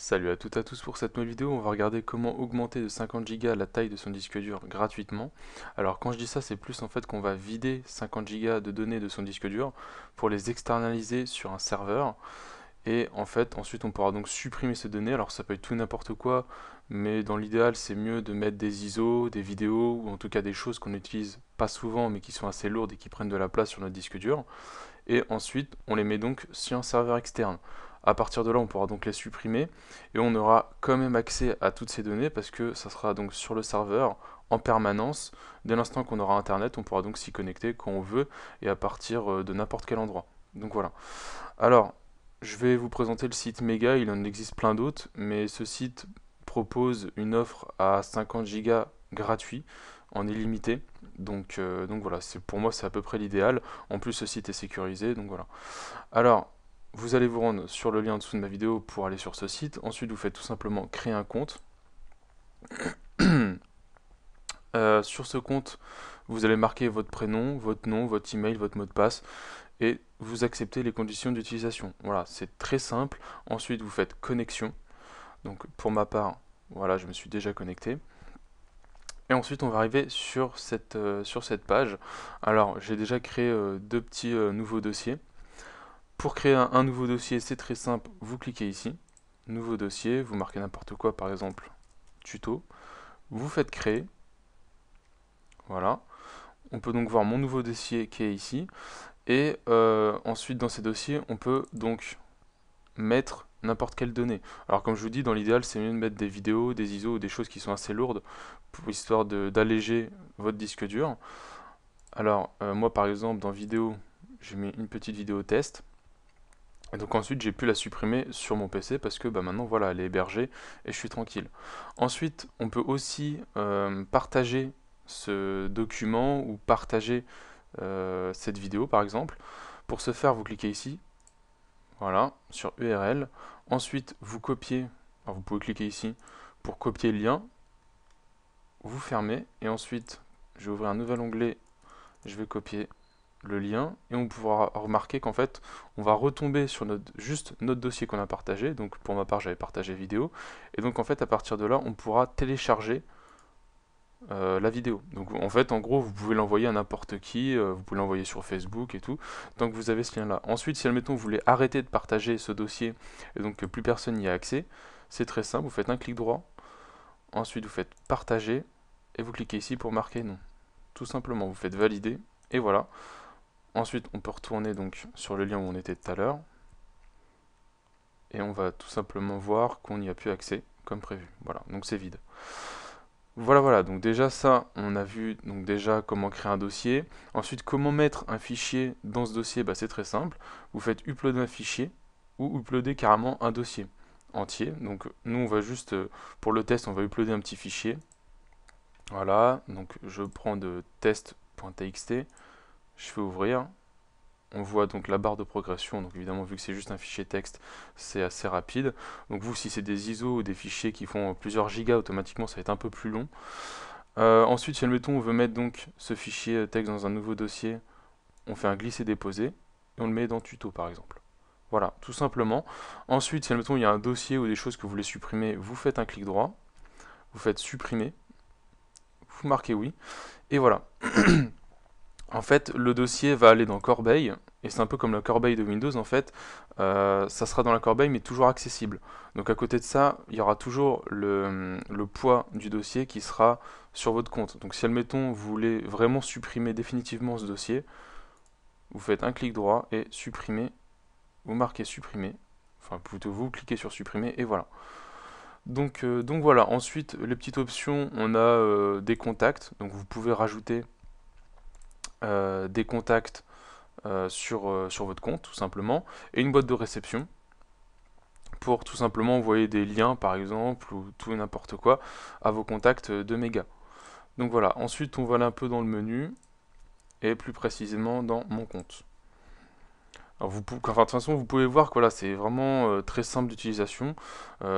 Salut à toutes et à tous pour cette nouvelle vidéo, on va regarder comment augmenter de 50 Go la taille de son disque dur gratuitement. Alors quand je dis ça, c'est plus en fait qu'on va vider 50 Go de données de son disque dur pour les externaliser sur un serveur. Et en fait, ensuite on pourra donc supprimer ces données. Alors ça peut être tout et n'importe quoi, mais dans l'idéal c'est mieux de mettre des ISO, des vidéos, ou en tout cas des choses qu'on n'utilise pas souvent mais qui sont assez lourdes et qui prennent de la place sur notre disque dur. Et ensuite on les met donc sur un serveur externe. À partir de là, on pourra donc les supprimer et on aura quand même accès à toutes ces données parce que ça sera donc sur le serveur en permanence. Dès l'instant qu'on aura internet, on pourra donc s'y connecter quand on veut et à partir de n'importe quel endroit. Donc voilà. Alors, je vais vous présenter le site Mega, il en existe plein d'autres, mais ce site propose une offre à 50 Go gratuit en illimité. Donc voilà, pour moi c'est à peu près l'idéal. En plus ce site est sécurisé, donc voilà. Alors, vous allez vous rendre sur le lien en dessous de ma vidéo pour aller sur ce site. Ensuite, vous faites tout simplement créer un compte. Sur ce compte, vous allez marquer votre prénom, votre nom, votre email, votre mot de passe et vous acceptez les conditions d'utilisation. Voilà, c'est très simple. Ensuite, vous faites connexion. Donc, pour ma part, voilà, je me suis déjà connecté. Et ensuite, on va arriver sur cette page. Alors, j'ai déjà créé deux petits nouveaux dossiers. Pour créer un nouveau dossier, c'est très simple, vous cliquez ici, nouveau dossier, vous marquez n'importe quoi, par exemple tuto, vous faites créer, voilà. On peut donc voir mon nouveau dossier qui est ici, et ensuite dans ces dossiers, on peut donc mettre n'importe quelle donnée. Alors comme je vous dis, dans l'idéal, c'est mieux de mettre des vidéos, des ISO ou des choses qui sont assez lourdes, pour histoire d'alléger votre disque dur. Alors moi par exemple, dans vidéo, j'ai mis une petite vidéo test. Et donc ensuite j'ai pu la supprimer sur mon PC parce que maintenant voilà, elle est hébergée et je suis tranquille. Ensuite on peut aussi partager ce document ou partager cette vidéo par exemple. Pour ce faire vous cliquez ici, voilà, sur URL. Ensuite vous copiez, alors vous pouvez cliquer ici pour copier le lien, vous fermez et ensuite je vais ouvrir un nouvel onglet, je vais copier le lien et on pourra remarquer qu'en fait on va retomber sur juste notre dossier qu'on a partagé. Donc pour ma part j'avais partagé vidéo et donc en fait à partir de là on pourra télécharger la vidéo. Donc en fait en gros vous pouvez l'envoyer à n'importe qui, vous pouvez l'envoyer sur Facebook et tout, donc vous avez ce lien là. Ensuite si admettons vous voulez arrêter de partager ce dossier et donc que plus personne n'y a accès, c'est très simple, vous faites un clic droit, ensuite vous faites partager et vous cliquez ici pour marquer non. Tout simplement vous faites valider et voilà. Ensuite, on peut retourner donc sur le lien où on était tout à l'heure. Et on va tout simplement voir qu'on n'y a plus accès comme prévu. Voilà, donc c'est vide. Voilà, donc déjà ça, on a vu donc déjà comment créer un dossier. Ensuite, comment mettre un fichier dans ce dossier, c'est très simple. Vous faites uploader un fichier ou uploader carrément un dossier entier. Donc nous, on va juste, pour le test, on va uploader un petit fichier. Voilà, donc je prends de test.txt, je fais ouvrir. On voit donc la barre de progression, donc évidemment vu que c'est juste un fichier texte, c'est assez rapide. Donc vous, si c'est des ISO ou des fichiers qui font plusieurs gigas, automatiquement ça va être un peu plus long. Ensuite, si admettons on veut mettre donc ce fichier texte dans un nouveau dossier, on fait un glisser-déposer, et on le met dans tuto par exemple. Voilà, tout simplement. Ensuite, si admettons il y a un dossier ou des choses que vous voulez supprimer, vous faites un clic droit, vous faites supprimer, vous marquez oui, et voilà. En fait, le dossier va aller dans Corbeille, et c'est un peu comme la corbeille de Windows en fait, ça sera dans la corbeille mais toujours accessible. Donc à côté de ça, il y aura toujours le poids du dossier qui sera sur votre compte. Donc si admettons vous voulez vraiment supprimer définitivement ce dossier, vous faites un clic droit et supprimer, vous marquez supprimer, enfin plutôt vous cliquez sur supprimer et voilà. Donc voilà, ensuite les petites options, on a des contacts, donc vous pouvez rajouter des contacts sur votre compte tout simplement, et une boîte de réception pour tout simplement envoyer des liens par exemple ou tout et n'importe quoi à vos contacts de Mega. Donc voilà, ensuite on va aller un peu dans le menu et plus précisément dans mon compte. Alors de toute façon vous pouvez voir que voilà, c'est vraiment très simple d'utilisation,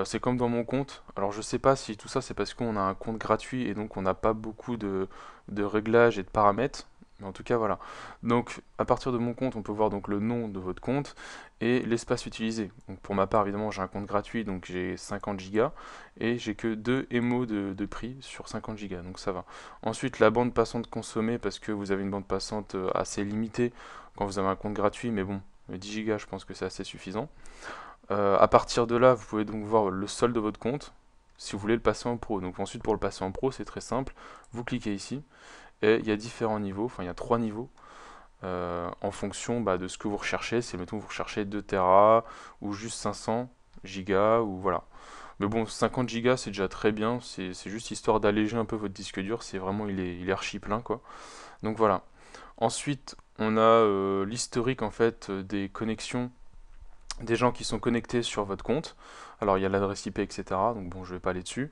c'est comme dans mon compte. Alors je sais pas si tout ça c'est parce qu'on a un compte gratuit et donc on n'a pas beaucoup de réglages et de paramètres, Mais en tout cas, voilà. Donc, à partir de mon compte, on peut voir donc le nom de votre compte et l'espace utilisé. Donc, pour ma part, évidemment, j'ai un compte gratuit, donc j'ai 50 gigas et j'ai que 2 MO de prix sur 50 gigas, donc ça va. Ensuite, la bande passante consommée, parce que vous avez une bande passante assez limitée quand vous avez un compte gratuit, mais bon, 10 gigas, je pense que c'est assez suffisant. À partir de là, vous pouvez donc voir le solde de votre compte si vous voulez le passer en pro. Donc ensuite, pour le passer en pro, c'est très simple. Vous cliquez ici et il y a différents niveaux, enfin il y a 3 niveaux en fonction de ce que vous recherchez. Si mettons vous recherchez 2 Tera ou juste 500 gigas ou voilà. Mais bon, 50 gigas c'est déjà très bien, c'est juste histoire d'alléger un peu votre disque dur, c'est vraiment il est archi plein quoi. Donc voilà. Ensuite, on a l'historique en fait des connexions des gens qui sont connectés sur votre compte. Alors il y a l'adresse IP, etc. Donc bon, je vais pas aller dessus.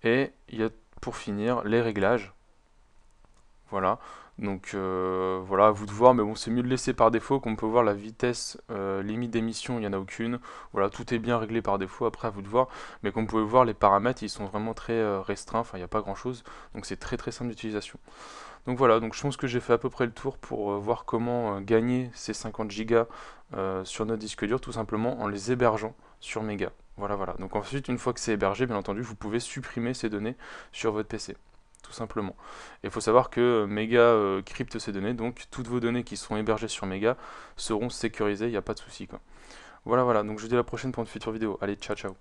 Et il y a pour finir les réglages. Voilà. Donc voilà, à vous de voir, mais bon, c'est mieux de laisser par défaut, qu'on peut voir la vitesse limite d'émission, il n'y en a aucune. Voilà, tout est bien réglé par défaut, après à vous de voir. Mais comme vous pouvez voir, les paramètres, ils sont vraiment très restreints, enfin il n'y a pas grand chose. Donc c'est très très simple d'utilisation. Donc voilà, donc je pense que j'ai fait à peu près le tour pour voir comment gagner ces 50 gigas sur notre disque dur, tout simplement en les hébergeant sur Mega. Voilà, voilà. Donc ensuite, une fois que c'est hébergé, bien entendu, vous pouvez supprimer ces données sur votre PC. Tout simplement. Et il faut savoir que Mega crypte ces données, donc toutes vos données qui seront hébergées sur Mega seront sécurisées, il n'y a pas de souci, quoi. Voilà, voilà. Donc je vous dis à la prochaine pour une future vidéo. Allez, ciao, ciao.